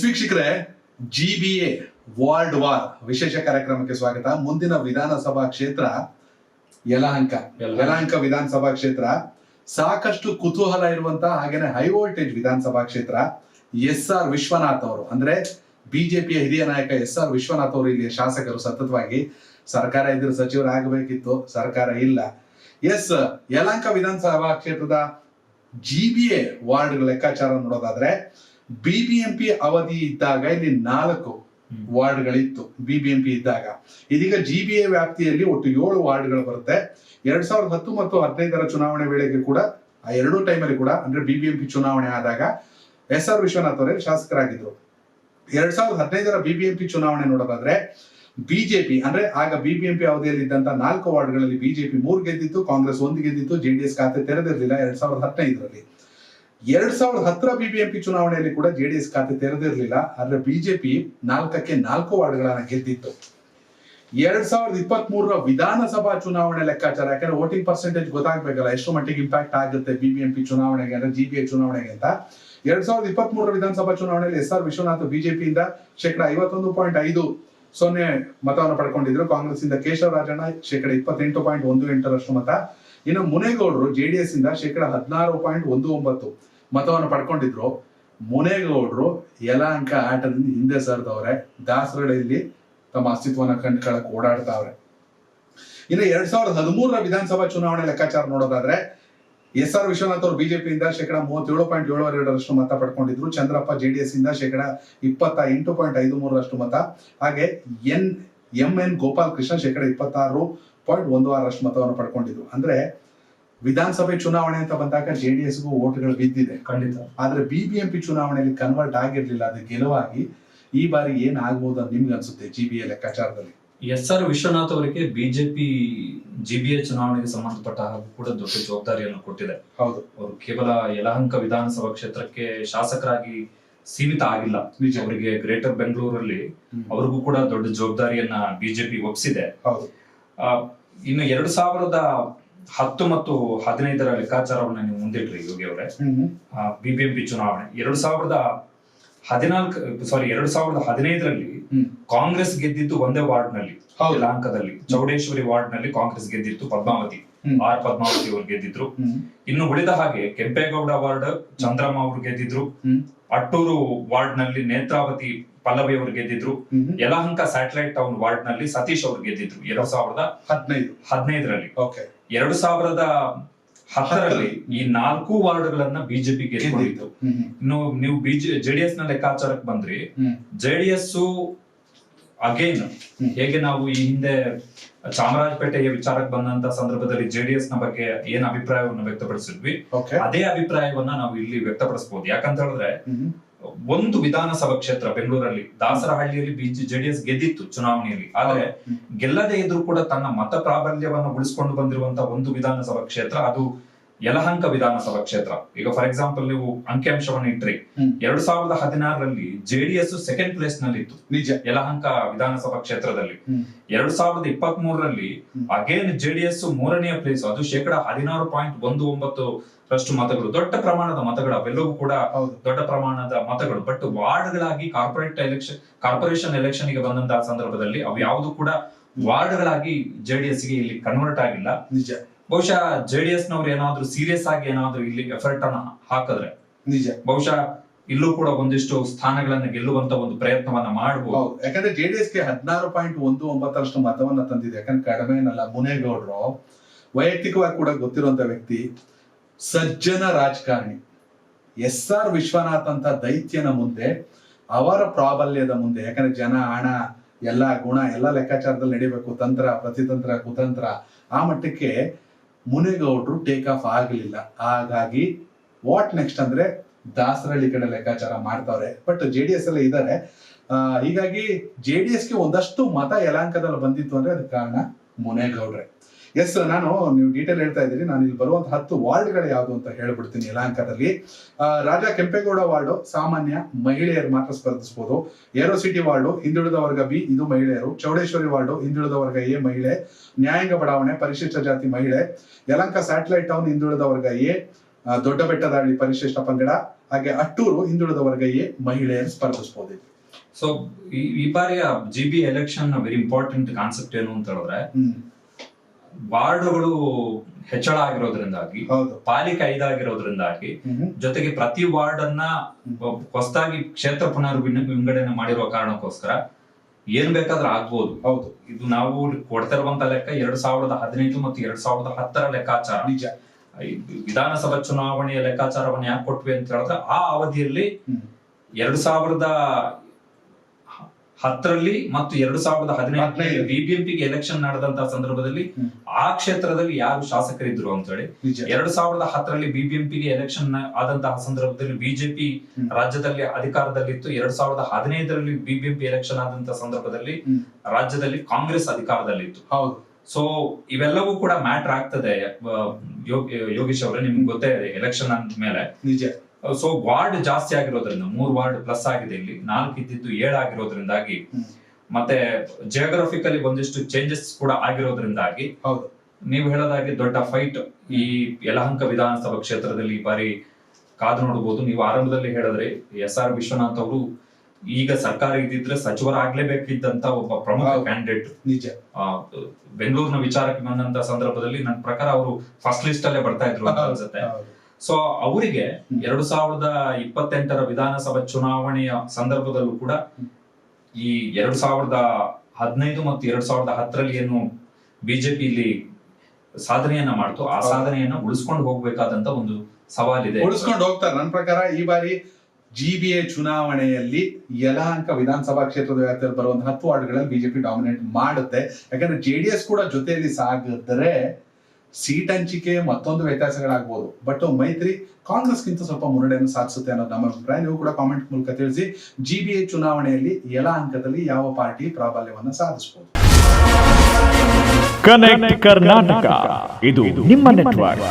ವೀಕ್ಷಕರೇ, GBA ward war ವಿಶೇಷ ಕಾರ್ಯಕ್ರಮಕ್ಕೆ ಸ್ವಾಗತ. ಮುಂದಿನ ವಿಧಾನಸಭಾ ಕ್ಷೇತ್ರ ಯಲಹಂಕ ವಿಧಾನಸಭಾ ಕ್ಷೇತ್ರ ಸಾಕಷ್ಟು ಕುತೂಹಲ ಇರುವಂತಹ ಹಾಗೇನೆ ಹೈ ವೋಲ್ಟೇಜ್ ವಿಧಾನಸಭಾ ಕ್ಷೇತ್ರ. SR ವಿಶ್ವನಾಥ್ ಅವರು ಅಂದ್ರೆ ಬಿಜೆಪಿಯ ಹಿರಿಯ ನಾಯಕ SR ವಿಶ್ವನಾಥ್ ಅವರು ಇಲ್ಲಿ ಶಾಸಕರು. ಸತತವಾಗಿ ಸರ್ಕಾರ ಇದ್ರೆ ಸಚಿವರಾಗಬೇಕಿತ್ತು, ಸರ್ಕಾರ ಇಲ್ಲ. ಯಲಹಂಕ ವಿಧಾನಸಭಾ ಕ್ಷೇತ್ರದ GBA ವಾರ್ಡ್ ಲೆಕ್ಕಾಚಾರ ನೋಡೋದಾದ್ರೆ BBMP ಅವಧಿ ಇದ್ದಾಗ ಇಲ್ಲಿ 4 ವಾರ್ಡ್ಗಳಿತ್ತು. BBMP ಇದ್ದಾಗ ಇದೀಗ GBA ವ್ಯಾಪ್ತಿಯಲ್ಲಿ ಒಟ್ಟು 7 ವಾರ್ಡ್ಗಳು ಬರುತ್ತೆ. 2010 ಮತ್ತು 2015 ಚುನಾವಣೆ ವೇಳೆಗೆ ಕೂಡ ಆ ಎರಡೂ ಟೈಮಲ್ಲಿ ಕೂಡ ಅಂದ್ರೆ BBMP ಚುನಾವಣೆ ಆದಾಗ SR ವಿಶ್ವನಾಥ್ ಅವರೇ ಶಾಸಕರಾಗಿದ್ರು. 2015 BBMP ಚುನಾವಣೆ ನೋಡೋದಾದ್ರೆ ಬಿಜೆಪಿ ಅಂದ್ರೆ ಆಗ BBMP ಅವಧಿಯಲ್ಲಿ ಇದ್ದಂತ 4 ವಾರ್ಡ್ಗಳಲ್ಲಿ ಬಿಜೆಪಿ 3 ಗೆದ್ದಿತ್ತು, ಕಾಂಗ್ರೆಸ್ 1 ಗೆದ್ದಿತ್ತು, JDS ಖಾತೆ ತೆರೆದಿರಲಿಲ್ಲ 2015ರಲ್ಲಿ. 2010 BBMP ಚುನಾವಣೆಯಲ್ಲಿ ಕೂಡ JDS ಖಾತೆ ತೆರೆದಿರಲಿಲ್ಲ, ಆದ್ರೆ ಬಿಜೆಪಿ 4ಕ್ಕೆ 4 ವಾರ್ಡ್ಗಳನ್ನ ಗೆದ್ದಿತ್ತು. 2023 ವಿಧಾನಸಭಾ ಚುನಾವಣೆ ಲೆಕ್ಕಾಚಾರ, ಯಾಕಂದ್ರೆ ವೋಟಿಂಗ್ ಪರ್ಸೆಂಟೇಜ್ ಗೊತ್ತಾಗ್ಬೇಕಲ್ಲ ಎಷ್ಟು ಮಟ್ಟಿಗೆ ಇಂಪ್ಯಾಕ್ಟ್ ಆಗುತ್ತೆ BBMP ಚುನಾವಣೆಗೆ ಅಂದ್ರೆ GBA ಚುನಾವಣೆಗೆ ಅಂತ. 2023 ವಿಧಾನಸಭಾ ಚುನಾವಣೆಯಲ್ಲಿ SR ವಿಶ್ವನಾಥ್ ಬಿಜೆಪಿಯಿಂದ 51.50 ಮತವನ್ನು ಪಡ್ಕೊಂಡಿದ್ರು. ಕಾಂಗ್ರೆಸ್ ಇಂದ ಕೇಶವರಾಜಣ್ಣ 28.18% ಮತ. ಇನ್ನು ಮುನೇಗೌಡರು JDS ಇಂದ 16.19 ಮತವನ್ನು ಪಡ್ಕೊಂಡಿದ್ರು. ಮುನೇಗೌಡರು ಯಲಹಂಕ ಆಟದಿಂದ ಹಿಂದೆ ಸರಿದವ್ರೆ, ದಾಸರಳ್ಳಿಯಲ್ಲಿ ತಮ್ಮ ಅಸ್ತಿತ್ವನ ಕಂಡುಕೊಳ್ಳಕ್ಕೆ ಓಡಾಡ್ತಾವ್ರೆ. ಇನ್ನು 2013 ವಿಧಾನಸಭಾ ಚುನಾವಣೆ ಲೆಕ್ಕಾಚಾರ ನೋಡೋದಾದ್ರೆ SR ವಿಶ್ವನಾಥ್ ಅವರು ಬಿಜೆಪಿಯಿಂದ 37.72% ಮತ ಪಡ್ಕೊಂಡಿದ್ರು. ಚಂದ್ರಪ್ಪ JDS ಇಂದ 28.53% ಮತ. ಹಾಗೆ MN ಗೋಪಾಲ್ ಕೃಷ್ಣ 26.16% ಮತವನ್ನು ಪಡ್ಕೊಂಡಿದ್ರು. ಅಂದ್ರೆ ವಿಧಾನಸಭೆ ಚುನಾವಣೆ ಅಂತ ಬಂದಾಗ JDSಗೂ ಓಟ್ಗಳು ಬಿದ್ದಿದೆ ಖಂಡಿತ, ಆದ್ರೆ BBMP ಚುನಾವಣೆಯಲ್ಲಿ ಕನ್ವರ್ಟ್ ಆಗಿರ್ಲಿಲ್ಲ, ಅದು ಗೆಲುವಾಗಿ ಈ ಬಾರಿ ಏನ್ ಆಗ್ಬಹುದು ಅಂತ ನಿಮ್ಗೆ ಅನ್ಸುತ್ತೆ GBA ಲೆಕ್ಕಾಚಾರದಲ್ಲಿ? SR ವಿಶ್ವನಾಥ್ ಅವರಿಗೆ ಬಿಜೆಪಿ GBA ಚುನಾವಣೆಗೆ ಸಂಬಂಧಪಟ್ಟ ಹಾಗೂ ಕೂಡ ದೊಡ್ಡ ಜವಾಬ್ದಾರಿಯನ್ನು ಕೊಟ್ಟಿದೆ. ಹೌದು, ಅವರು ಕೇವಲ ಯಲಹಂಕ ವಿಧಾನಸಭಾ ಕ್ಷೇತ್ರಕ್ಕೆ ಶಾಸಕರಾಗಿ ಸೀಮಿತ ಆಗಿಲ್ಲ, ಅವರಿಗೆ ಗ್ರೇಟರ್ ಬೆಂಗಳೂರಲ್ಲಿ ಅವ್ರಿಗೂ ಕೂಡ ದೊಡ್ಡ ಜವಾಬ್ದಾರಿಯನ್ನ ಬಿಜೆಪಿ ಒಪ್ಪಿಸಿದೆ. ಹೌದು. ಇನ್ನು 2010 ಮತ್ತು 2015 ಲೆಕ್ಕಾಚಾರವನ್ನ ನೀವು ಮುಂದಿಟ್ರಿ ಯೋಗಿ ಅವರೇ. BBMP ಚುನಾವಣೆ 2015ರಲ್ಲಿ ಕಾಂಗ್ರೆಸ್ ಗೆದ್ದಿದ್ದು ಒಂದೇ ವಾರ್ಡ್ ನಲ್ಲಿ, ಯಲಹಂಕದಲ್ಲಿ ಚೌಡೇಶ್ವರಿ ವಾರ್ಡ್ ನಲ್ಲಿ ಕಾಂಗ್ರೆಸ್ ಗೆದ್ದಿತ್ತು. ಪದ್ಮಾವತಿ ಅವರು ಗೆದ್ದಿದ್ರು. ಇನ್ನು ಉಳಿದ ಹಾಗೆ ಕೆಂಪೇಗೌಡ ವಾರ್ಡ್ ಚಂದ್ರಮ್ಮ ಅವರು ಗೆದ್ದಿದ್ರು. ಅಟ್ಟೂರು ವಾರ್ಡ್ ನಲ್ಲಿ ನೇತ್ರಾವತಿ ಪಲ್ಲವಿ ಅವರು ಗೆದ್ದಿದ್ರು. ಯಲಹಂಕ ಸ್ಯಾಟಲೈಟ್ ಟೌನ್ ವಾರ್ಡ್ ನಲ್ಲಿ ಸತೀಶ್ ಅವರು ಗೆದ್ದಿದ್ರು 2015ರಲ್ಲಿ. 2010ರಲ್ಲಿ ಈ 4 ವಾರ್ಡ್ಗಳನ್ನ ಬಿಜೆಪಿ ಗೆದ್ಕೊಂಡಿತ್ತು. ಇನ್ನು ನೀವು JDS ನ ಲೆಕ್ಕಾಚಾರಕ್ಕೆ ಬಂದ್ರಿ. JDS ಅಗೇನ್ ಹೇಗೆ ನಾವು ಈ ಹಿಂದೆ ಚಾಮರಾಜಪೇಟೆಯ ವಿಚಾರಕ್ಕೆ ಬಂದಂತ ಸಂದರ್ಭದಲ್ಲಿ JDS ನ ಬಗ್ಗೆ ಏನ್ ಅಭಿಪ್ರಾಯವನ್ನು ವ್ಯಕ್ತಪಡಿಸಿದ್ವಿ, ಅದೇ ಅಭಿಪ್ರಾಯವನ್ನ ನಾವು ಇಲ್ಲಿ ವ್ಯಕ್ತಪಡಿಸಬಹುದು. ಯಾಕಂತ ಹೇಳಿದ್ರೆ ಒಂದು ವಿಧಾನಸಭಾ ಕ್ಷೇತ್ರ ಬೆಂಗಳೂರಲ್ಲಿ ದಾಸರಹಳ್ಳಿಯಲ್ಲಿ JDS ಗೆದ್ದಿತ್ತು ಚುನಾವಣೆಯಲ್ಲಿ, ಆದ್ರೆ ಗೆಲ್ಲದೆ ಇದ್ರೂ ಕೂಡ ತನ್ನ ಮತ ಪ್ರಾಬಲ್ಯವನ್ನು ಉಳಿಸಿಕೊಂಡು ಬಂದಿರುವಂತಹ ಒಂದು ವಿಧಾನಸಭಾ ಕ್ಷೇತ್ರ ಅದು ಯಲಹಂಕ ವಿಧಾನಸಭಾ ಕ್ಷೇತ್ರ. ಈಗ ಫಾರ್ ಎಕ್ಸಾಂಪಲ್ ನೀವು ಅಂಕಿಅಂಶವನ್ನು ಇಟ್ರಿ, 2016ರಲ್ಲಿ JDS ಸೆಕೆಂಡ್ ಪ್ಲೇಸ್ ನಲ್ಲಿ ಇತ್ತು ಯಲಹಂಕ ವಿಧಾನಸಭಾ ಕ್ಷೇತ್ರದಲ್ಲಿ. 2023ರಲ್ಲಿ ಅಗೇನ್ JDS 3ನೇ ಪ್ಲೇಸ್, ಅದು 16.19% ಮತಗಳು. ದೊಡ್ಡ ಪ್ರಮಾಣದ ಮತಗಳು ಅವೆಲ್ಲವೂ ಕೂಡ ದೊಡ್ಡ ಪ್ರಮಾಣದ ಮತಗಳು. ಬಟ್ ವಾರ್ಡ್ಗಳಾಗಿ ಕಾರ್ಪೊರೇಷನ್ ಎಲೆಕ್ಷನ್ ಗೆ ಬಂದಂತಹ ಸಂದರ್ಭದಲ್ಲಿ ಅವು ಯಾವುದು ಕೂಡ ವಾರ್ಡ್ಗಳಾಗಿ JDS ಗೆ ಇಲ್ಲಿ ಕನ್ವರ್ಟ್ ಆಗಿಲ್ಲ. ನಿಜ. ಬಹುಶಃ JDS ನವರು ಏನಾದ್ರು ಸೀರಿಯಸ್ ಆಗಿ ಏನಾದ್ರು ಇಲ್ಲಿ ಎಫರ್ಟ್ ಅನ್ನ ಹಾಕಿದ್ರೆ ನಿಜ ಬಹುಶಃ ಇಲ್ಲೂ ಕೂಡ ಒಂದಿಷ್ಟು ಸ್ಥಾನಗಳನ್ನ ಗೆಲ್ಲುವಂತ ಒಂದು ಪ್ರಯತ್ನವನ್ನ ಮಾಡಬಹುದು. ಯಾಕಂದ್ರೆ JDS ಗೆ 16.19% ಮತವನ್ನ ತಂದಿದೆ. ಯಾಕಂದ್ರೆ ಕಡಿಮೆ ಏನಲ್ಲ. ಮುನೇಗೌಡರು ವೈಯಕ್ತಿಕವಾಗಿ ಕೂಡ ಗೊತ್ತಿರುವಂತ ವ್ಯಕ್ತಿ, ಸಜ್ಜನ ರಾಜಕಾರಣಿ. SR ವಿಶ್ವನಾಥ್ ಅಂತ ದೈತ್ಯನ ಮುಂದೆ, ಅವರ ಪ್ರಾಬಲ್ಯದ ಮುಂದೆ, ಯಾಕಂದ್ರೆ ಜನ, ಹಣ, ಎಲ್ಲ ಗುಣ ಎಲ್ಲ ಲೆಕ್ಕಾಚಾರದಲ್ಲಿ ನಡಿಬೇಕು, ತಂತ್ರ ಪ್ರತಿತಂತ್ರ ಕುತಂತ್ರ, ಆ ಮಟ್ಟಕ್ಕೆ ಮುನೇಗೌಡರು ಟೇಕ್ ಆಫ್ ಆಗಲಿಲ್ಲ. ಹಾಗಾಗಿ ವಾಟ್ ನೆಕ್ಸ್ಟ್ ಅಂದ್ರೆ ದಾಸರಳ್ಳಿ ಕಡೆ ಲೆಕ್ಕಾಚಾರ ಮಾಡ್ತಾವ್ರೆ. ಬಟ್ JDS ಎಲ್ಲ ಇದ್ದಾರೆ. ಹೀಗಾಗಿ JDS ಗೆ ಒಂದಷ್ಟು ಮತ ಯಲಹಂಕದಲ್ಲಿ ಬಂದಿತ್ತು ಅಂದ್ರೆ ಅದಕ್ಕೆ ಕಾರಣ ಮುನೇಗೌಡ್ರೆ. ನಾನು ನೀವು ಡೀಟೇಲ್ ಹೇಳ್ತಾ ಇದ್ದೀರಿ, ನಾನು ಇಲ್ಲಿ ಬರುವಂತ 10 ವಾರ್ಡ್ಗಳು ಯಾವ್ದು ಅಂತ ಹೇಳ್ಬಿಡ್ತೀನಿ. ಯಲಹಂಕದಲ್ಲಿ ರಾಜಾ ಕೆಂಪೇಗೌಡ ವಾರ್ಡು ಸಾಮಾನ್ಯ ಮಹಿಳೆಯರು ಮಾತ್ರ ಸ್ಪರ್ಧಿಸಬಹುದು. ಏರೋ ಸಿಟಿ ವಾರ್ಡು ಹಿಂದುಳಿದ ವರ್ಗ B, ಇದು ಮಹಿಳೆಯರು. ಚೌಡೇಶ್ವರಿ ವಾರ್ಡು ಹಿಂದುಳಿದ ವರ್ಗ A ಮಹಿಳೆ. ನ್ಯಾಯಾಂಗ ಬಡಾವಣೆ ಪರಿಶಿಷ್ಟ ಜಾತಿ ಮಹಿಳೆ. ಯಲಹಂಕ ಸ್ಯಾಟಲೈಟ್ ಟೌನ್ ಹಿಂದುಳಿದ ವರ್ಗ A, ದೊಡ್ಡ ಬೆಟ್ಟದಹಳ್ಳಿ ಪರಿಶಿಷ್ಟ ಪಂಗಡ. ಹಾಗೆ ಅಟ್ಟೂರು ಹಿಂದುಳಿದ ವರ್ಗ ಎ ಮಹಿಳೆಯರು ಸ್ಪರ್ಧಿಸಬಹುದು. ಸೊ ಈ ಬಾರಿಯ GB election very important concept ಏನು ಅಂತ ಹೇಳಿದ್ರೆ, ವಾರ್ಡ್ಗಳು ಹೆಚ್ಚಳ ಆಗಿರೋದ್ರಿಂದಾಗಿ, ಪಾಲಿಕೆ 5 ಆಗಿರೋದ್ರಿಂದಾಗಿ, ಜೊತೆಗೆ ಪ್ರತಿ ವಾರ್ಡ್ ಅನ್ನ ಹೊಸದಾಗಿ ಕ್ಷೇತ್ರ ವಿಂಗಡಣೆ ಮಾಡಿರುವ ಕಾರಣಕ್ಕೋಸ್ಕರ ಏನ್ ಬೇಕಾದ್ರೂ ಆಗ್ಬೋದು. ಹೌದು, ಇದು ನಾವು ಕೊಡ್ತಿರುವಂತ ಲೆಕ್ಕ 2015 ಮತ್ತು 2010 ಲೆಕ್ಕಾಚಾರ. ನಿಜ. ವಿಧಾನಸಭಾ ಚುನಾವಣೆಯ ಲೆಕ್ಕಾಚಾರವನ್ನು ಯಾಕೆ ಕೊಟ್ವಿ ಅಂತ ಹೇಳಿದ್ರೆ, ಆ ಅವಧಿಯಲ್ಲಿ 2010 ಮತ್ತು 2015 ಬಿಬಿಎಂಪಿಗೆ ಎಲೆಕ್ಷನ್ ನಡೆದಂತಹ ಸಂದರ್ಭದಲ್ಲಿ ಆ ಕ್ಷೇತ್ರದಲ್ಲಿ ಯಾರು ಶಾಸಕರಿದ್ರು ಅಂತ ಹೇಳಿ, 2010 ಬಿಬಿಎಂಪಿಗೆ ಎಲೆಕ್ಷನ್ ಆದಂತಹ ಸಂದರ್ಭದಲ್ಲಿ ಬಿಜೆಪಿ ರಾಜ್ಯದಲ್ಲಿ ಅಧಿಕಾರದಲ್ಲಿತ್ತು. 2015 ಬಿಬಿಎಂಪಿ ಎಲೆಕ್ಷನ್ ಆದಂತಹ ಸಂದರ್ಭದಲ್ಲಿ ರಾಜ್ಯದಲ್ಲಿ ಕಾಂಗ್ರೆಸ್ ಅಧಿಕಾರದಲ್ಲಿತ್ತು. ಹೌದು. ಸೊ ಇವೆಲ್ಲವೂ ಕೂಡ ಮ್ಯಾಟರ್ ಆಗ್ತದೆ. ಯೋಗೀಶ್ ಅವರೇ, ನಿಮ್ಗೆ ಗೊತ್ತೇ ಇದೆ ಎಲೆಕ್ಷನ್ ಅಂದ ಮೇಲೆ. ನಿಜ. ಸೊ ವಾರ್ಡ್ ಜಾಸ್ತಿ ಆಗಿರೋದ್ರಿಂದ 3 ವಾರ್ಡ್ ಪ್ಲಸ್ ಆಗಿದೆ, ಇಲ್ಲಿ 4 ಇದ್ದಿದ್ದು 7 ಆಗಿರೋದ್ರಿಂದಾಗಿ, ಮತ್ತೆ ಜಿಯೋಗ್ರಫಿಕಲಿ ಒಂದಿಷ್ಟು ಚೇಂಜಸ್ ಕೂಡ ಆಗಿರೋದ್ರಿಂದಾಗಿ, ನೀವು ಹೇಳೋದಾಗಿ ದೊಡ್ಡ ಫೈಟ್ ಈ ಯಲಹಂಕ ವಿಧಾನಸಭಾ ಕ್ಷೇತ್ರದಲ್ಲಿ ಈ ಬಾರಿ ಕಾದು ನೋಡಬಹುದು. ನೀವು ಆರಂಭದಲ್ಲಿ ಹೇಳಿದ್ರೆ SR ವಿಶ್ವನಾಥ್ ಅವರು ಈಗ ಸರ್ಕಾರ ಇದ್ದಿದ್ರೆ ಸಚಿವರಾಗ್ಲೇಬೇಕಿದ್ದಂತ ಒಬ್ಬ ಪ್ರಮುಖ ಕ್ಯಾಂಡಿಡೇಟ್. ನಿಜ. ಬೆಂಗಳೂರಿನ ವಿಚಾರಕ್ಕೆ ಬಂದಂತ ಸಂದರ್ಭದಲ್ಲಿ ನನ್ನ ಪ್ರಕಾರ ಅವರು ಫಸ್ಟ್ ಲಿಸ್ಟ್ ಅಲ್ಲೇ ಬರ್ತಾ ಇದ್ರು ಅಂತ ಅನ್ಸುತ್ತೆ. ಸೊ ಅವರಿಗೆ 2028 ವಿಧಾನಸಭಾ ಚುನಾವಣೆಯ ಸಂದರ್ಭದಲ್ಲೂ ಕೂಡ ಈ 2015 ಮತ್ತು 2010 ಏನು ಬಿಜೆಪಿ ಇಲ್ಲಿ ಸಾಧನೆಯನ್ನ ಮಾಡ್ತು, ಆ ಸಾಧನೆಯನ್ನ ಉಳಿಸ್ಕೊಂಡು ಹೋಗ್ಬೇಕಾದಂತ ಒಂದು ಸವಾಲಿದೆ. ಉಳಿಸ್ಕೊಂಡು ಹೋಗ್ತಾರೆ. ನನ್ನ ಪ್ರಕಾರ ಈ ಬಾರಿ GBA ಚುನಾವಣೆಯಲ್ಲಿ ಯಲಹಂಕ ವಿಧಾನಸಭಾ ಕ್ಷೇತ್ರದ ವ್ಯಾಪ್ತಿಯಲ್ಲಿ ಬರುವಂತಹ 10 ವಾರ್ಡ್ಗಳಲ್ಲಿ ಬಿಜೆಪಿ ಡಾಮಿನೇಟ್ ಮಾಡುತ್ತೆ. ಯಾಕಂದ್ರೆ JDS ಕೂಡ ಜೊತೆಯಲ್ಲಿ ಸಾಗಿದ್ರೆ ಸೀಟ್ ಹಂಚಿಕೆ ಮತ್ತೊಂದು ವ್ಯತ್ಯಾಸಗಳಾಗಬಹುದು. ಬಟ್ ಮೈತ್ರಿ ಕಾಂಗ್ರೆಸ್ಗಿಂತ ಸ್ವಲ್ಪ ಮುನ್ನಡೆಯನ್ನು ಸಾಧಿಸುತ್ತೆ ಅನ್ನೋದು ನಮ್ಮ ಅಭಿಪ್ರಾಯ. ನೀವು ಕೂಡ ಕಾಮೆಂಟ್ ಮೂಲಕ ತಿಳಿಸಿ, GBA ಚುನಾವಣೆಯಲ್ಲಿ ಯಲಹಂಕದಲ್ಲಿ ಯಾವ ಪಾರ್ಟಿ ಪ್ರಾಬಲ್ಯವನ್ನ ಸಾಧಿಸಬಹುದು. ಕನೆಕ್ಟ್ ಕರ್ನಾಟಕ, ಇದು ನಿಮ್ಮ ನೆಟ್ವರ್ಕ್.